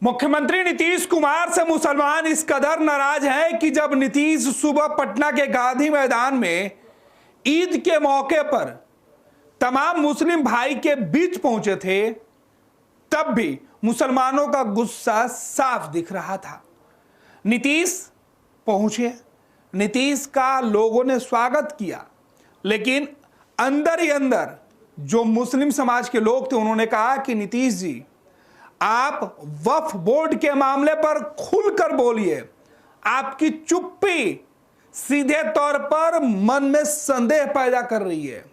मुख्यमंत्री नीतीश कुमार से मुसलमान इस कदर नाराज हैं कि जब नीतीश सुबह पटना के गांधी मैदान में ईद के मौके पर तमाम मुस्लिम भाई के बीच पहुंचे थे, तब भी मुसलमानों का गुस्सा साफ दिख रहा था। नीतीश पहुंचे, नीतीश का लोगों ने स्वागत किया, लेकिन अंदर ही अंदर जो मुस्लिम समाज के लोग थे उन्होंने कहा कि नीतीश जी, आप वक्फ बोर्ड के मामले पर खुलकर बोलिए। आपकी चुप्पी सीधे तौर पर मन में संदेह पैदा कर रही है।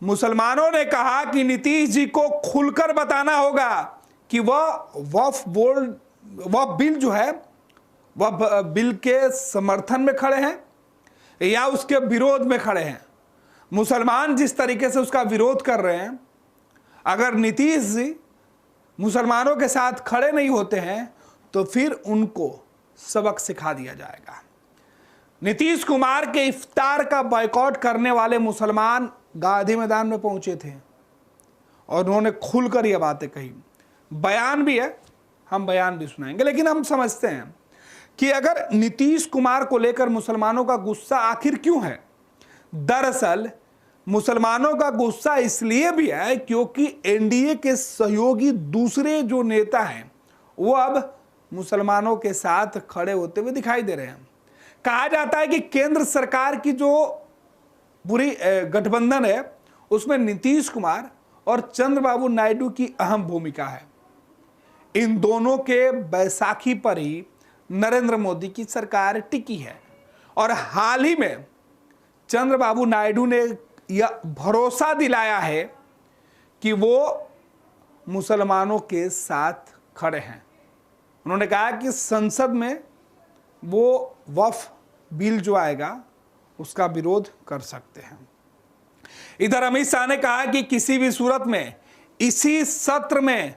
मुसलमानों ने कहा कि नीतीश जी को खुलकर बताना होगा कि वह वक्फ बोर्ड, वह बिल जो है, वह बिल के समर्थन में खड़े हैं या उसके विरोध में खड़े हैं। मुसलमान जिस तरीके से उसका विरोध कर रहे हैं, अगर नीतीश जी मुसलमानों के साथ खड़े नहीं होते हैं तो फिर उनको सबक सिखा दिया जाएगा। नीतीश कुमार के इफ्तार का बॉयकॉट करने वाले मुसलमान गांधी मैदान में पहुंचे थे और उन्होंने खुलकर यह बातें कही। बयान भी है, हम बयान भी सुनाएंगे, लेकिन हम समझते हैं कि अगर नीतीश कुमार को लेकर मुसलमानों का गुस्सा आखिर क्यों है। दरअसल मुसलमानों का गुस्सा इसलिए भी है क्योंकि एनडीए के सहयोगी दूसरे जो नेता हैं वो अब मुसलमानों के साथ खड़े होते हुए दिखाई दे रहे हैं। कहा जाता है कि केंद्र सरकार की जो पूरी गठबंधन है उसमें नीतीश कुमार और चंद्रबाबू नायडू की अहम भूमिका है। इन दोनों के बैसाखी पर ही नरेंद्र मोदी की सरकार टिकी है और हाल ही में चंद्रबाबू नायडू ने यह भरोसा दिलाया है कि वो मुसलमानों के साथ खड़े हैं। उन्होंने कहा कि संसद में वो वक्फ बिल जो आएगा उसका विरोध कर सकते हैं। इधर अमित शाह ने कहा कि किसी भी सूरत में इसी सत्र में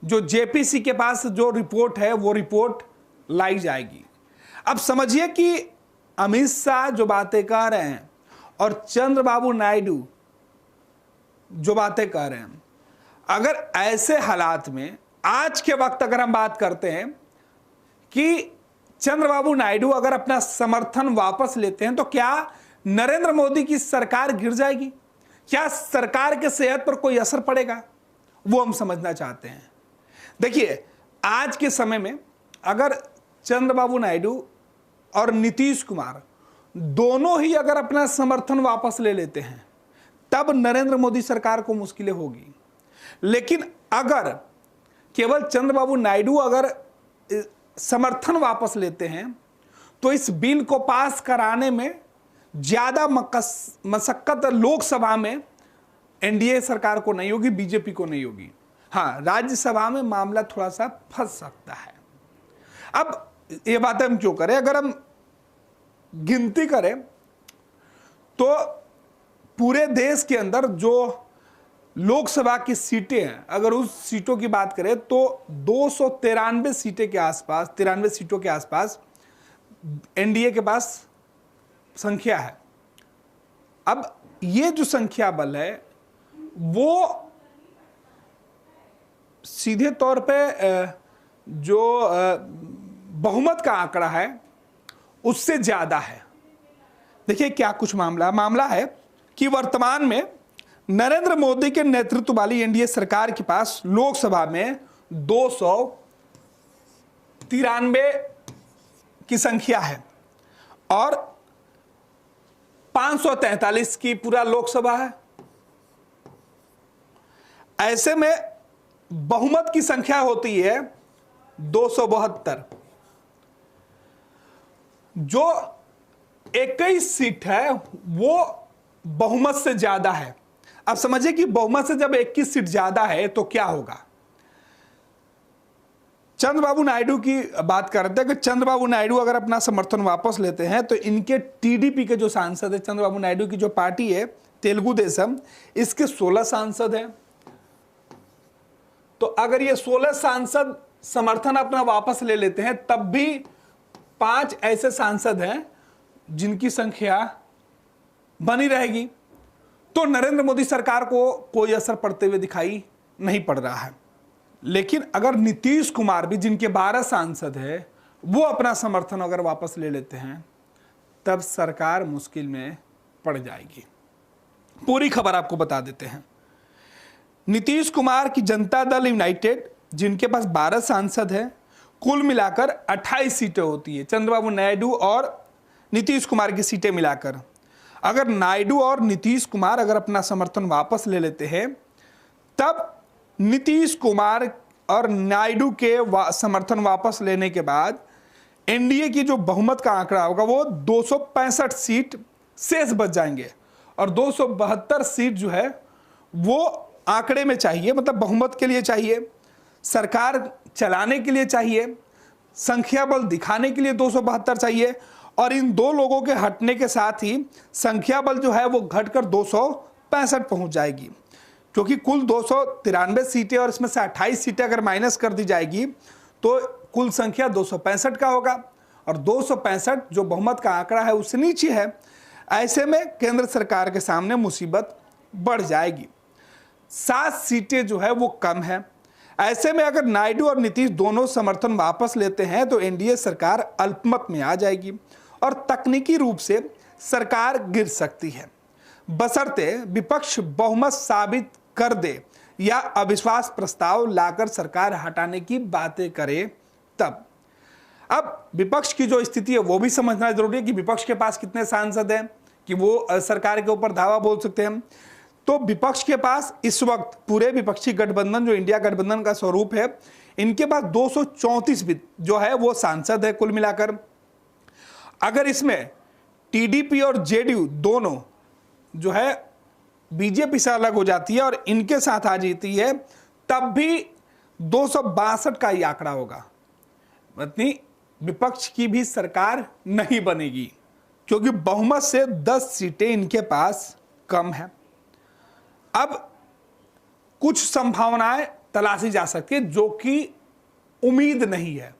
जो जेपीसी के पास जो रिपोर्ट है वो रिपोर्ट लाई जाएगी। अब समझिए कि अमित शाह जो बातें कह रहे हैं और चंद्रबाबू नायडू जो बातें कह रहे हैं, अगर ऐसे हालात में आज के वक्त अगर हम बात करते हैं कि चंद्रबाबू नायडू अगर अपना समर्थन वापस लेते हैं तो क्या नरेंद्र मोदी की सरकार गिर जाएगी? क्या सरकार के सेहत पर कोई असर पड़ेगा? वो हम समझना चाहते हैं। देखिए, आज के समय में अगर चंद्रबाबू नायडू और नीतीश कुमार दोनों ही अगर अपना समर्थन वापस ले लेते हैं तब नरेंद्र मोदी सरकार को मुश्किलें होगी। लेकिन अगर केवल चंद्रबाबू नायडू अगर समर्थन वापस लेते हैं तो इस बिल को पास कराने में ज्यादा मशक्कत लोकसभा में एनडीए सरकार को नहीं होगी, बीजेपी को नहीं होगी। हाँ, राज्यसभा में मामला थोड़ा सा फंस सकता है। अब ये बात हम क्यों करें? अगर हम गिनती करें तो पूरे देश के अंदर जो लोकसभा की सीटें हैं, अगर उस सीटों की बात करें तो 293 सीटें के आसपास, 93 सीटों के आसपास एनडीए के पास संख्या है। अब ये जो संख्या बल है वो सीधे तौर पे जो बहुमत का आंकड़ा है उससे ज्यादा है। देखिए क्या कुछ मामला है कि वर्तमान में नरेंद्र मोदी के नेतृत्व वाली एनडीए सरकार के पास लोकसभा में 293 की संख्या है और 543 की पूरा लोकसभा है। ऐसे में बहुमत की संख्या होती है 272। जो 21 सीट है वो बहुमत से ज्यादा है। अब समझिए कि बहुमत से जब 21 सीट ज्यादा है तो क्या होगा। चंद्रबाबू नायडू की बात करते हैं कि चंद्रबाबू नायडू अगर अपना समर्थन वापस लेते हैं तो इनके टीडीपी के जो सांसद है, चंद्रबाबू नायडू की जो पार्टी है तेलुगु देशम, इसके 16 सांसद हैं। तो अगर ये 16 सांसद समर्थन अपना वापस ले लेते हैं तब भी 5 ऐसे सांसद हैं जिनकी संख्या बनी रहेगी। तो नरेंद्र मोदी सरकार को कोई असर पड़ते हुए दिखाई नहीं पड़ रहा है। लेकिन अगर नीतीश कुमार भी, जिनके 12 सांसद है, वो अपना समर्थन अगर वापस ले लेते हैं, तब सरकार मुश्किल में पड़ जाएगी। पूरी खबर आपको बता देते हैं। नीतीश कुमार की जनता दल यूनाइटेड, जिनके पास 12 सांसद हैं, कुल मिलाकर 28 सीटें होती है, चंद्रबाबू नायडू और नीतीश कुमार की सीटें मिलाकर। अगर नायडू और नीतीश कुमार अगर अपना समर्थन वापस ले लेते हैं, तब नीतीश कुमार और नायडू के समर्थन वापस लेने के बाद एनडीए की जो बहुमत का आंकड़ा होगा वो 265 सीट शेष बच जाएंगे, और 272 सीट जो है वो आंकड़े में चाहिए, मतलब बहुमत के लिए चाहिए, सरकार चलाने के लिए चाहिए, संख्या बल दिखाने के लिए 272 चाहिए, और इन दो लोगों के हटने के साथ ही संख्या बल जो है वो घटकर 265 पहुंच जाएगी, क्योंकि कुल 293 सीटें और इसमें से 28 सीटें अगर माइनस कर दी जाएगी तो कुल संख्या 265 का होगा, और 265 जो बहुमत का आंकड़ा है उससे नीचे है। ऐसे में केंद्र सरकार के सामने मुसीबत बढ़ जाएगी। 7 सीटें जो है वो कम है। ऐसे में अगर नायडू और नीतीश दोनों समर्थन वापस लेते हैं तो एनडीए सरकार अल्पमत में आ जाएगी और तकनीकी रूप से सरकार गिर सकती है, बशर्ते विपक्ष बहुमत साबित कर दे या अविश्वास प्रस्ताव लाकर सरकार हटाने की बातें करे तब। अब विपक्ष की जो स्थिति है वो भी समझना जरूरी है कि विपक्ष के पास कितने सांसद हैं कि वो सरकार के ऊपर दावा बोल सकते हैं। तो विपक्ष के पास इस वक्त पूरे विपक्षी गठबंधन जो इंडिया गठबंधन का स्वरूप है, इनके पास 234 जो है वो सांसद है कुल मिलाकर। अगर इसमें टीडीपी और जेडीयू दोनों जो है बीजेपी से अलग हो जाती है और इनके साथ आ जाती है, तब भी 262 का ही आंकड़ा होगा। मतलब विपक्ष की भी सरकार नहीं बनेगी, क्योंकि बहुमत से 10 सीटें इनके पास कम है। अब कुछ संभावनाएं तलाशी जा सकती है जो कि उम्मीद नहीं है।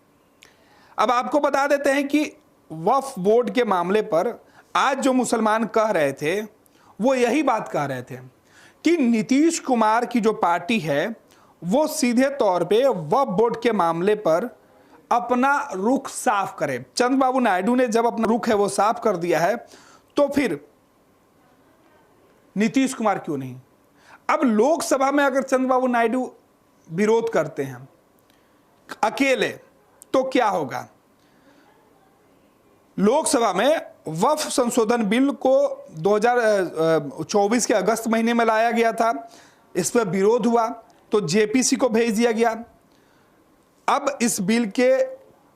अब आपको बता देते हैं कि वक्फ बोर्ड के मामले पर आज जो मुसलमान कह रहे थे वो यही बात कह रहे थे कि नीतीश कुमार की जो पार्टी है वो सीधे तौर पे वक्फ बोर्ड के मामले पर अपना रुख साफ करे। चंद्रबाबू नायडू ने जब अपना रुख है वो साफ कर दिया है, तो फिर नीतीश कुमार क्यों नहीं। अब लोकसभा में अगर चंद्रबाबू नायडू विरोध करते हैं अकेले तो क्या होगा। लोकसभा में वक्फ संशोधन बिल को 2024 के अगस्त महीने में लाया गया था, इस पर विरोध हुआ तो जेपीसी को भेज दिया गया। अब इस बिल के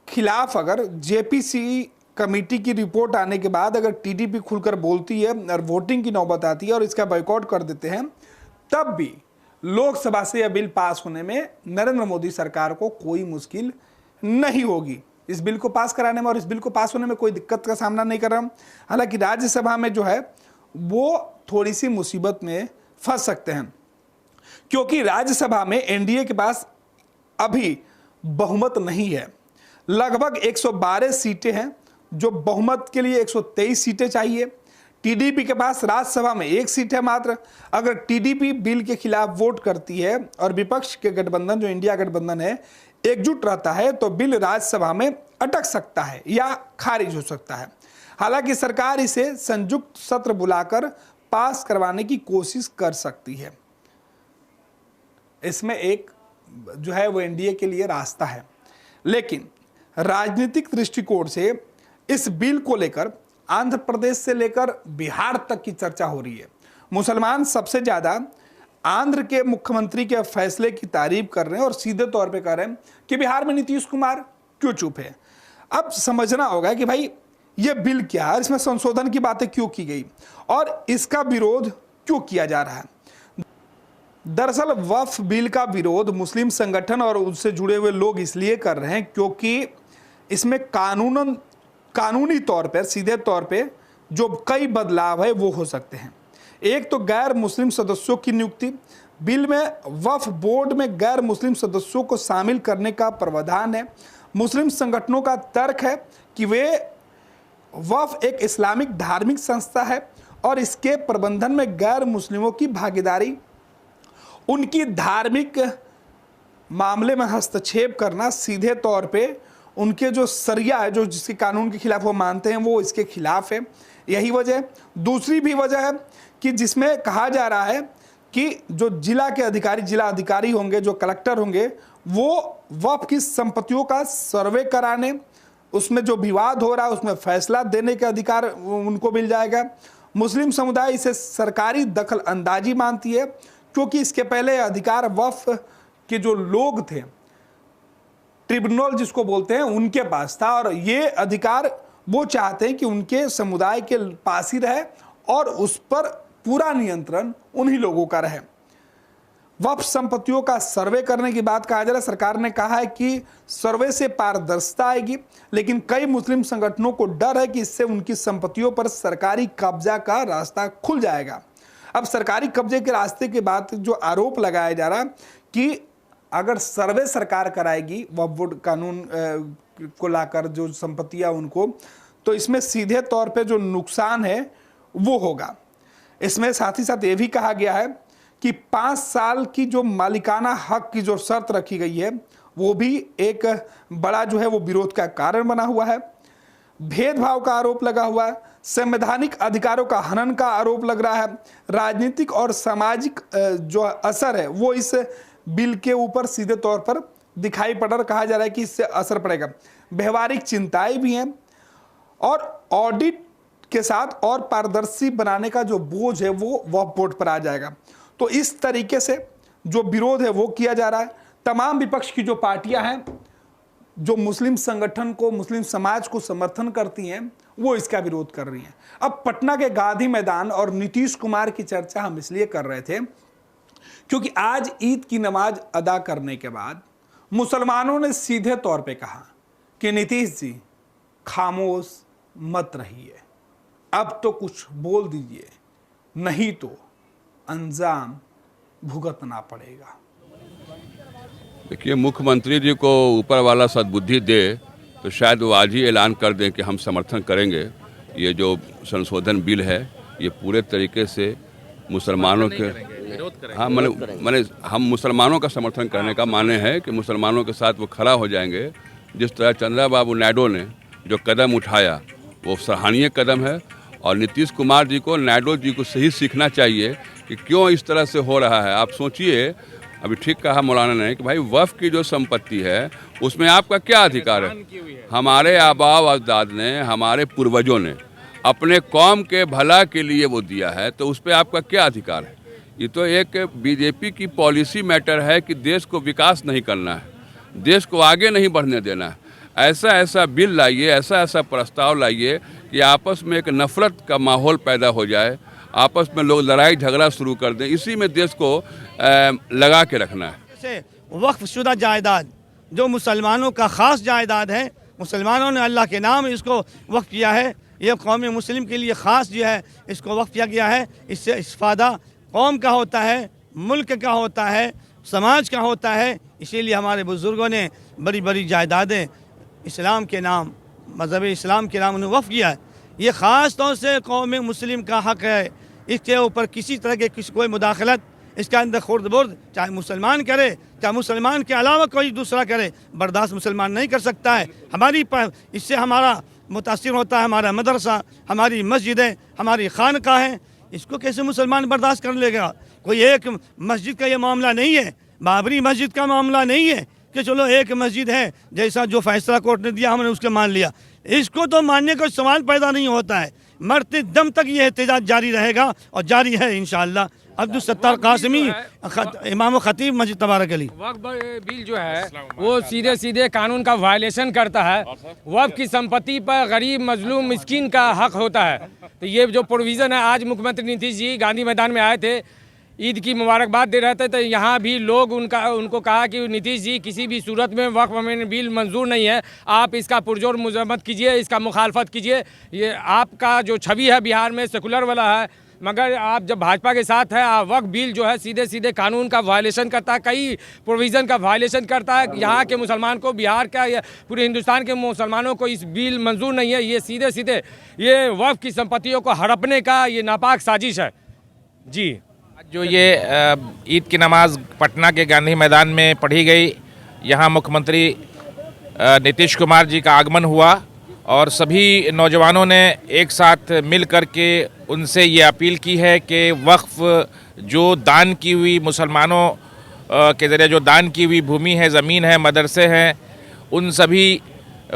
खिलाफ अगर जेपीसी कमेटी की रिपोर्ट आने के बाद अगर टीडीपी खुलकर बोलती है और वोटिंग की नौबत आती है और इसका बॉयकॉट कर देते हैं, तब भी लोकसभा से यह बिल पास होने में नरेंद्र मोदी सरकार को कोई मुश्किल नहीं होगी इस बिल को पास कराने में, और इस बिल को पास होने में कोई दिक्कत का सामना नहीं कर रहा। हालांकि राज्यसभा में जो है वो थोड़ी सी मुसीबत में फंस सकते हैं, क्योंकि राज्यसभा में एनडीए के पास अभी बहुमत नहीं है। लगभग 112 सीटें हैं, जो बहुमत के लिए 123 सीटें चाहिए। टीडीपी के पास राज्यसभा में 1 सीट है मात्र। अगर टीडीपी बिल के खिलाफ वोट करती है और विपक्ष के गठबंधन जो इंडिया गठबंधन है एकजुट रहता है, तो बिल राज्यसभा में अटक सकता है या खारिज हो सकता है। हालांकि सरकार इसे संयुक्त सत्र बुलाकर पास करवाने की कोशिश कर सकती है। इसमें एक जो है वो एनडीए के लिए रास्ता है, लेकिन राजनीतिक दृष्टिकोण से इस बिल को लेकर आंध्र प्रदेश से लेकर बिहार तक की चर्चा हो रही है। मुसलमान सबसे ज्यादा आंध्र के मुख्यमंत्री के फैसले की तारीफ कर रहे हैं और सीधे तौर पे कह रहे हैं कि बिहार में नीतीश कुमार क्यों चुप है। अब समझना होगा कि भाई ये बिल क्या है, इसमें संशोधन की बातें क्यों की गई और इसका विरोध क्यों किया जा रहा है। दरअसल वक्फ बिल का विरोध मुस्लिम संगठन और उससे जुड़े हुए लोग इसलिए कर रहे हैं क्योंकि इसमें कानूनी तौर पर सीधे तौर पे जो कई बदलाव है वो हो सकते हैं। एक तो गैर मुस्लिम सदस्यों की नियुक्ति। बिल में वक्फ बोर्ड में गैर मुस्लिम सदस्यों को शामिल करने का प्रावधान है। मुस्लिम संगठनों का तर्क है कि वे वक्फ एक इस्लामिक धार्मिक संस्था है और इसके प्रबंधन में गैर मुस्लिमों की भागीदारी उनकी धार्मिक मामले में हस्तक्षेप करना सीधे तौर पे उनके जो सरिया है, जो जिसके कानून के खिलाफ वो मानते हैं, वो इसके खिलाफ है। यही वजह है। दूसरी भी वजह है कि जिसमें कहा जा रहा है कि जो जिला अधिकारी होंगे, जो कलेक्टर होंगे, वो वक्फ की संपत्तियों का सर्वे कराने, उसमें जो विवाद हो रहा है उसमें फैसला देने का अधिकार उनको मिल जाएगा। मुस्लिम समुदाय इसे सरकारी दखल अंदाजी मानती है, क्योंकि इसके पहले अधिकार वक्फ के जो लोग थे, ट्रिब्यूनल जिसको बोलते हैं, उनके पास था, और ये अधिकार वो चाहते हैं कि उनके समुदाय के पास ही रहे और उस पर पूरा नियंत्रण उन्हीं लोगों का रहे। वक्फ संपत्तियों का सर्वे करने की बात कहा जा रहा है। सरकार ने कहा है कि सर्वे से पारदर्शिता आएगी, लेकिन कई मुस्लिम संगठनों को डर है कि इससे उनकी संपत्तियों पर सरकारी कब्जा का रास्ता खुल जाएगा। अब सरकारी कब्जे के रास्ते के बाद जो आरोप लगाया जा रहा है कि अगर सर्वे सरकार कराएगी वक्फ बोर्ड कानून को लाकर जो संपत्तियां उनको, तो इसमें सीधे तौर पे जो नुकसान है वो होगा। इसमें साथ ही साथ ये भी कहा गया है कि 5 साल की जो मालिकाना हक की जो शर्त रखी गई है, वो भी एक बड़ा जो है वो विरोध का कारण बना हुआ है। भेदभाव का आरोप लगा हुआ है, संवैधानिक अधिकारों का हनन का आरोप लग रहा है, राजनीतिक और सामाजिक जो असर है वो इस बिल के ऊपर सीधे तौर पर दिखाई पड़ रहा, कहा जा रहा है कि इससे असर पड़ेगा। व्यवहारिक चिंताएं भी हैं और ऑडिट के साथ और पारदर्शी बनाने का जो बोझ है वो वक्फ बोर्ड पर आ जाएगा। तो इस तरीके से जो विरोध है वो किया जा रहा है। तमाम विपक्ष की जो पार्टियां हैं, जो मुस्लिम संगठन को, मुस्लिम समाज को समर्थन करती हैं, वो इसका विरोध कर रही हैं। अब पटना के गांधी मैदान और नीतीश कुमार की चर्चा हम इसलिए कर रहे थे क्योंकि आज ईद की नमाज अदा करने के बाद मुसलमानों ने सीधे तौर पे कहा कि नीतीश जी खामोश मत रहिए, अब तो कुछ बोल दीजिए, नहीं तो अंजाम भुगतना पड़ेगा। देखिए, मुख्यमंत्री जी को ऊपर वाला सद्बुद्धि दे तो शायद वो आज ही ऐलान कर दें कि हम समर्थन करेंगे। ये जो संशोधन बिल है ये पूरे तरीके से मुसलमानों के, हाँ मैंने हम मुसलमानों का समर्थन करने का माने है कि मुसलमानों के साथ वो खड़ा हो जाएंगे। जिस तरह चंद्रबाबू नायडू ने जो कदम उठाया वो सराहनीय कदम है, और नीतीश कुमार जी को, नायडू जी को सही सीखना चाहिए कि क्यों इस तरह से हो रहा है। आप सोचिए, अभी ठीक कहा मौलाना ने कि भाई वक्फ की जो संपत्ति है उसमें आपका क्या अधिकार है। हमारे आबा व अजदाद ने, हमारे पूर्वजों ने अपने कौम के भला के लिए वो दिया है, तो उस पर आपका क्या अधिकार है। ये तो एक बीजेपी की पॉलिसी मैटर है कि देश को विकास नहीं करना है, देश को आगे नहीं बढ़ने देना है। ऐसा बिल लाइए, ऐसा प्रस्ताव लाइए कि आपस में एक नफरत का माहौल पैदा हो जाए, आपस में लोग लड़ाई झगड़ा शुरू कर दें। इसी में देश को लगा के रखना है। जैसे वक्फ शुदा जायदाद जो मुसलमानों का ख़ास जायदाद है, मुसलमानों ने अल्लाह के नाम इसको वक्फ किया है, ये कौम मुस्लिम के लिए ख़ास जो है इसको वक्फ किया गया है। इससे इस्फादा कौम का होता है, मुल्क का होता है, समाज का होता है। इसीलिए हमारे बुज़ुर्गों ने बड़ी बड़ी जायदादें इस्लाम के नाम, मज़हब इस्लाम के नाम उन्हें वक्फ किया है। ये ख़ास तौर से कौम मुस्लिम का हक़ है, इसके ऊपर किसी तरह के कोई मुदाखलत, इसके अंदर खुर्द बुर्द चाहे मुसलमान करे, चाहे मुसलमान के अलावा कोई दूसरा करे, बर्दाश्त मुसलमान नहीं कर सकता है। इससे हमारा मुतासिर होता है हमारा मदरसा, हमारी मस्जिदें, हमारी खानकाहें। इसको कैसे मुसलमान बर्दाश्त कर लेगा। कोई एक मस्जिद का ये मामला नहीं है, बाबरी मस्जिद का मामला नहीं है कि चलो एक मस्जिद है, जैसा जो फैसला कोर्ट ने दिया हमने उसके मान लिया। इसको तो मानने का सवाल पैदा नहीं होता है। मरते दम तक ये एहतजाज जारी रहेगा और जारी है इंशाअल्लाह। अब्दुल सत्तार कासिमी, इमाम खतीब, मस्जिद तबारक अली। वक्फ बिल जो है वो सीधे सीधे कानून का वायलेशन करता है। वक्फ की संपत्ति पर गरीब, मजलूम, मिस्कीन का हक होता है। तो ये जो प्रोविज़न है, आज मुख्यमंत्री नीतीश जी गांधी मैदान में आए थे, ईद की मुबारकबाद दे रहे थे, तो यहाँ भी लोग उनको कहा कि नीतीश जी किसी भी सूरत में वक्फ में बिल मंजूर नहीं है, आप इसका पुरजोर मजम्मत कीजिए, इसका मुखालफत कीजिए। ये आपका जो छवि है बिहार में सेकुलर वाला है, मगर आप जब भाजपा के साथ है, वक्फ बिल जो है सीधे सीधे कानून का वायलेशन करता है, कई प्रोविज़न का वायलेशन करता है। यहाँ के मुसलमान को, बिहार का या पूरे हिंदुस्तान के मुसलमानों को इस बिल मंजूर नहीं है। ये सीधे सीधे ये वक्फ की संपत्तियों को हड़पने का ये नापाक साजिश है। जी जो ये ईद की नमाज पटना के गांधी मैदान में पढ़ी गई, यहाँ मुख्यमंत्री नीतीश कुमार जी का आगमन हुआ और सभी नौजवानों ने एक साथ मिल कर के उनसे ये अपील की है कि वक्फ जो दान की हुई मुसलमानों के ज़रिए जो दान की हुई भूमि है, ज़मीन है, मदरसे हैं, उन सभी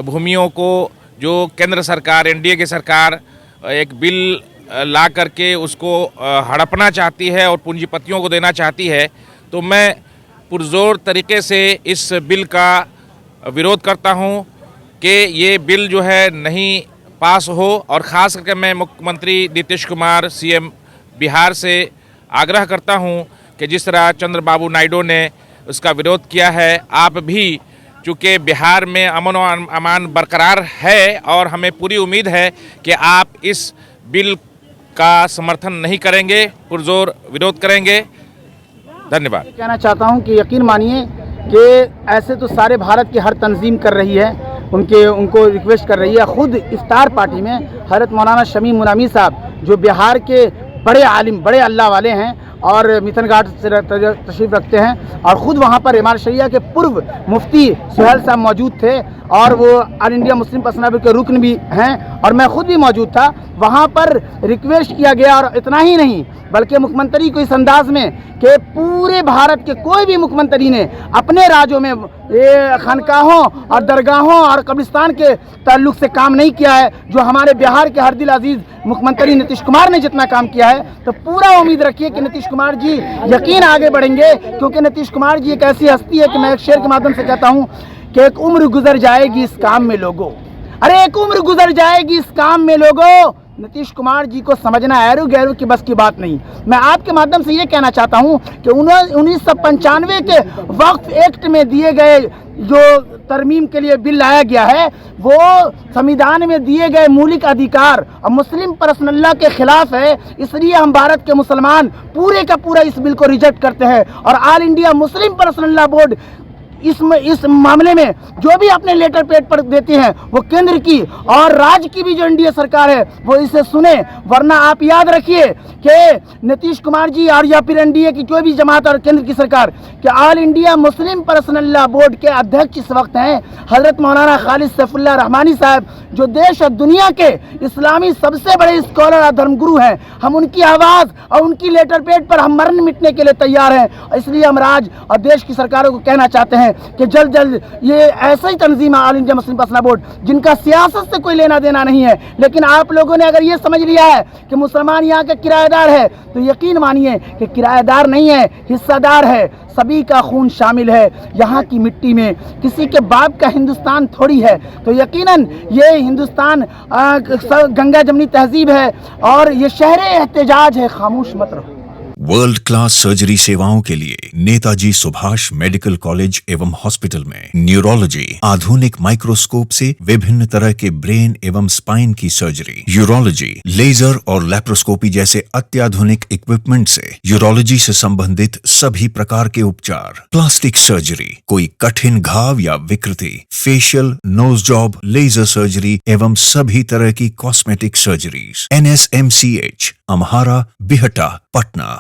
भूमियों को जो केंद्र सरकार, एनडीए की सरकार एक बिल ला करके उसको हड़पना चाहती है और पूंजीपतियों को देना चाहती है, तो मैं पुरजोर तरीके से इस बिल का विरोध करता हूं कि ये बिल जो है नहीं पास हो। और ख़ास करके मैं मुख्यमंत्री नीतीश कुमार सीएम बिहार से आग्रह करता हूं कि जिस तरह चंद्रबाबू नायडू ने उसका विरोध किया है, आप भी, चूँकि बिहार में अमन और अमान बरकरार है और हमें पूरी उम्मीद है कि आप इस बिल का समर्थन नहीं करेंगे, पुरजोर विरोध करेंगे। धन्यवाद। कहना चाहता हूं कि यकीन मानिए कि ऐसे तो सारे भारत की हर तंजीम कर रही है, उनको रिक्वेस्ट कर रही है। खुद इफ्तार पार्टी में हज़रत मौलाना शमी मुनामी साहब जो बिहार के बड़े आलिम, बड़े अल्लाह वाले हैं और मिथन घाट से तशरीफ़ रखते हैं, और ख़ुद वहाँ पर इमारत शरिया के पूर्व मुफ्ती सुहेल साहब मौजूद थे और वो ऑल इंडिया मुस्लिम पर्सनल के रुकन भी हैं, और मैं ख़ुद भी मौजूद था। वहाँ पर रिक्वेस्ट किया गया, और इतना ही नहीं बल्कि मुख्यमंत्री को इस अंदाज में कि पूरे भारत के कोई भी मुख्यमंत्री ने अपने राज्यों में ये खानकाहों और दरगाहों और कब्रिस्तान के ताल्लुक से काम नहीं किया है, जो हमारे बिहार के हरदिल अजीज़ मुख्यमंत्री नीतीश कुमार ने जितना काम किया है। तो पूरा उम्मीद रखिए कि नीतीश कुमार जी यकीन आगे बढ़ेंगे, क्योंकि नीतीश कुमार जी एक ऐसी हस्ती है कि मैं एक शेर के माध्यम से कहता हूँ कि एक उम्र गुजर जाएगी इस काम में लोगों, अरे एक उम्र गुजर जाएगी इस काम में लोगों। नीतीश कुमार जी को समझना ऐरू गैरू की बस की बात नहीं। मैं आपके माध्यम से ये कहना चाहता हूँ कि 1995 के वक्फ एक्ट में दिए गए जो तरमीम के लिए बिल लाया गया है, वो संविधान में दिए गए मौलिक अधिकार और मुस्लिम पर्सनल के खिलाफ है। इसलिए हम भारत के मुसलमान पूरे का पूरा इस बिल को रिजेक्ट करते हैं, और all India Muslim personal board इस मामले में जो भी अपने लेटर पेड पर देते हैं वो केंद्र की और राज्य की भी जो एनडीए सरकार है वो इसे सुने, वरना आप याद रखिए कि नीतीश कुमार जी और या फिर एनडीए की कोई भी जमात और केंद्र की सरकार कि all India Muslim personal board के अध्यक्ष इस वक्त हैं हजरत मौलाना खालिद सैफुल्लाह रहमानी साहब, जो देश और दुनिया के इस्लामी सबसे बड़े स्कॉलर और धर्मगुरु हैं। हम उनकी आवाज़ और उनकी लेटर पेड पर हम मरने मिटने के लिए तैयार हैं। इसलिए हम राज्य और देश की सरकारों को कहना चाहते हैं कि जल्द जल्द ये ऐसा ही तंजीम है all India Muslim personal board जिनका सियासत से कोई लेना देना नहीं है, लेकिन आप लोगों ने अगर ये समझ लिया है कि मुसलमान यहाँ के किराएदार है, तो यकीन मानिए कि किराएदार नहीं है, हिस्सादार है। सभी का खून शामिल है यहाँ की मिट्टी में, किसी के बाप का हिंदुस्तान थोड़ी है। तो यकीनन ये हिंदुस्तान गंगा जमनी तहजीब है और ये शहर एहतजाज है, खामोश मत रहो। वर्ल्ड क्लास सर्जरी सेवाओं के लिए नेताजी सुभाष मेडिकल कॉलेज एवं हॉस्पिटल में न्यूरोलॉजी, आधुनिक माइक्रोस्कोप से विभिन्न तरह के ब्रेन एवं स्पाइन की सर्जरी, यूरोलॉजी, लेजर और लैप्रोस्कोपी जैसे अत्याधुनिक इक्विपमेंट से यूरोलॉजी से संबंधित सभी प्रकार के उपचार, प्लास्टिक सर्जरी, कोई कठिन घाव या विकृति, facial, nose job, laser surgery एवं सभी तरह की cosmetic surgeries. NSMCH, Amhara, Bihta, Patna.